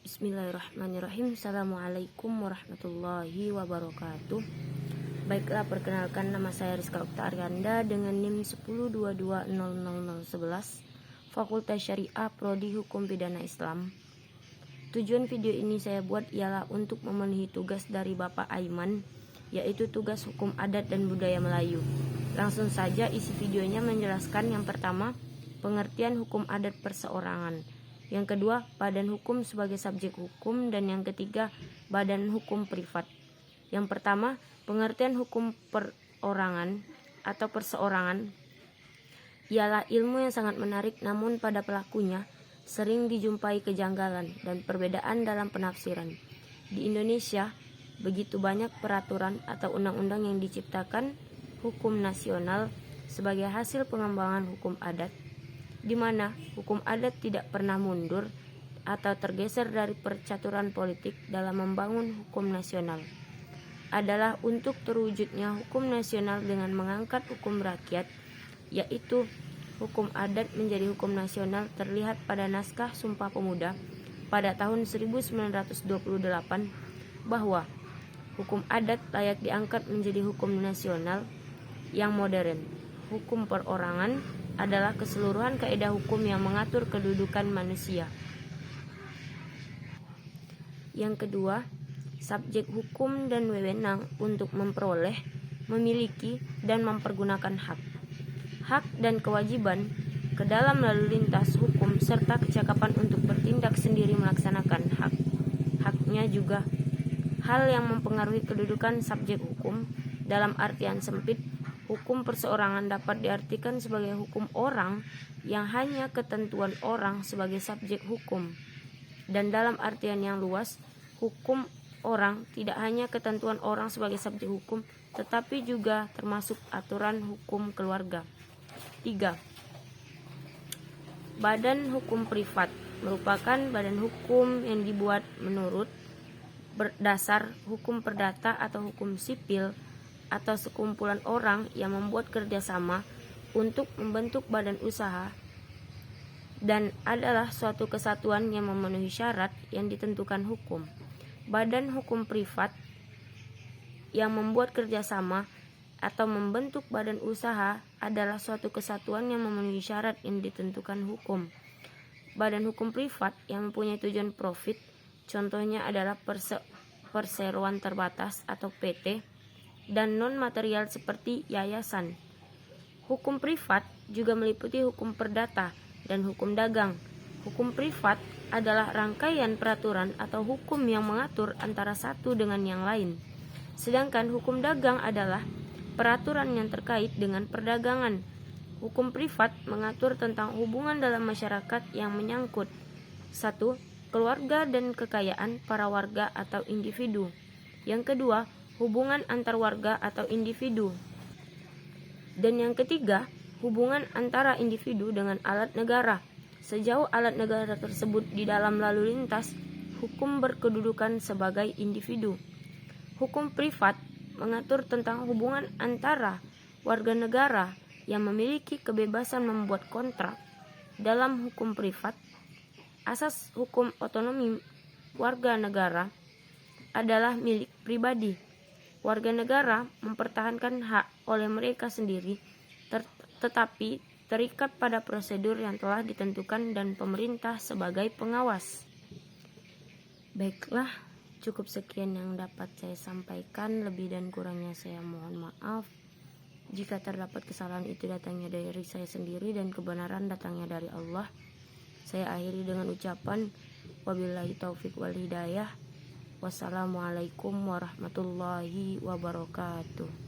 Bismillahirrahmanirrahim. Assalamualaikum warahmatullahi wabarakatuh. Baiklah, perkenalkan, nama saya Rizka Okta Aryanda dengan NIM 1022000011, Fakultas Syariah Prodi Hukum Pidana Islam. Tujuan video ini saya buat ialah untuk memenuhi tugas dari Bapak Aiman, yaitu tugas hukum adat dan budaya Melayu. Langsung saja isi videonya menjelaskan yang pertama, pengertian hukum adat perseorangan. Yang kedua, badan hukum sebagai subjek hukum, dan yang ketiga, badan hukum privat. Yang pertama, pengertian hukum perorangan atau perseorangan ialah ilmu yang sangat menarik, namun pada pelakunya sering dijumpai kejanggalan dan perbedaan dalam penafsiran. Di Indonesia, begitu banyak peraturan atau undang-undang yang diciptakan hukum nasional sebagai hasil pengembangan hukum adat, di mana hukum adat tidak pernah mundur atau tergeser dari percaturan politik dalam membangun hukum nasional. Adalah untuk terwujudnya hukum nasional dengan mengangkat hukum rakyat, yaitu hukum adat menjadi hukum nasional, terlihat pada naskah Sumpah Pemuda pada tahun 1928 bahwa hukum adat layak diangkat menjadi hukum nasional yang modern. Hukum perorangan adalah keseluruhan kaidah hukum yang mengatur kedudukan manusia. Yang kedua, subjek hukum dan wewenang untuk memperoleh, memiliki, dan mempergunakan hak. Hak dan kewajiban ke dalam lalu lintas hukum serta kecakapan untuk bertindak sendiri melaksanakan hak. Haknya juga hal yang mempengaruhi kedudukan subjek hukum. Dalam artian sempit, hukum perseorangan dapat diartikan sebagai hukum orang yang hanya ketentuan orang sebagai subjek hukum. Dan dalam artian yang luas, hukum orang tidak hanya ketentuan orang sebagai subjek hukum, tetapi juga termasuk aturan hukum keluarga. 3. Badan hukum privat merupakan badan hukum yang dibuat menurut berdasar hukum perdata atau hukum sipil, atau sekumpulan orang yang membuat kerjasama untuk membentuk badan usaha, dan adalah suatu kesatuan yang memenuhi syarat yang ditentukan hukum. Badan hukum privat yang membuat kerjasama atau membentuk badan usaha adalah suatu kesatuan yang memenuhi syarat yang ditentukan hukum. Badan hukum privat yang mempunyai tujuan profit, contohnya adalah perseroan terbatas atau PT, dan non-material seperti yayasan. Hukum privat juga meliputi hukum perdata dan hukum dagang. Hukum privat adalah rangkaian peraturan atau hukum yang mengatur antara satu dengan yang lain. Sedangkan hukum dagang adalah peraturan yang terkait dengan perdagangan. Hukum privat mengatur tentang hubungan dalam masyarakat yang menyangkut 1. Keluarga dan kekayaan para warga atau individu. Yang kedua, hubungan antar warga atau individu. Dan yang ketiga, hubungan antara individu dengan alat negara. Sejauh alat negara tersebut di dalam lalu lintas, hukum berkedudukan sebagai individu. Hukum privat mengatur tentang hubungan antara warga negara yang memiliki kebebasan membuat kontrak. Dalam hukum privat, asas hukum otonomi warga negara adalah milik pribadi. Warga negara mempertahankan hak oleh mereka sendiri, tetapi terikat pada prosedur yang telah ditentukan dan pemerintah sebagai pengawas. Baiklah, cukup sekian yang dapat saya sampaikan. Lebih dan kurangnya saya mohon maaf. Jika terdapat kesalahan, itu datangnya dari saya sendiri dan kebenaran datangnya dari Allah. Saya akhiri dengan ucapan wabillahi taufik wal hidayah. Wassalamualaikum warahmatullahi wabarakatuh.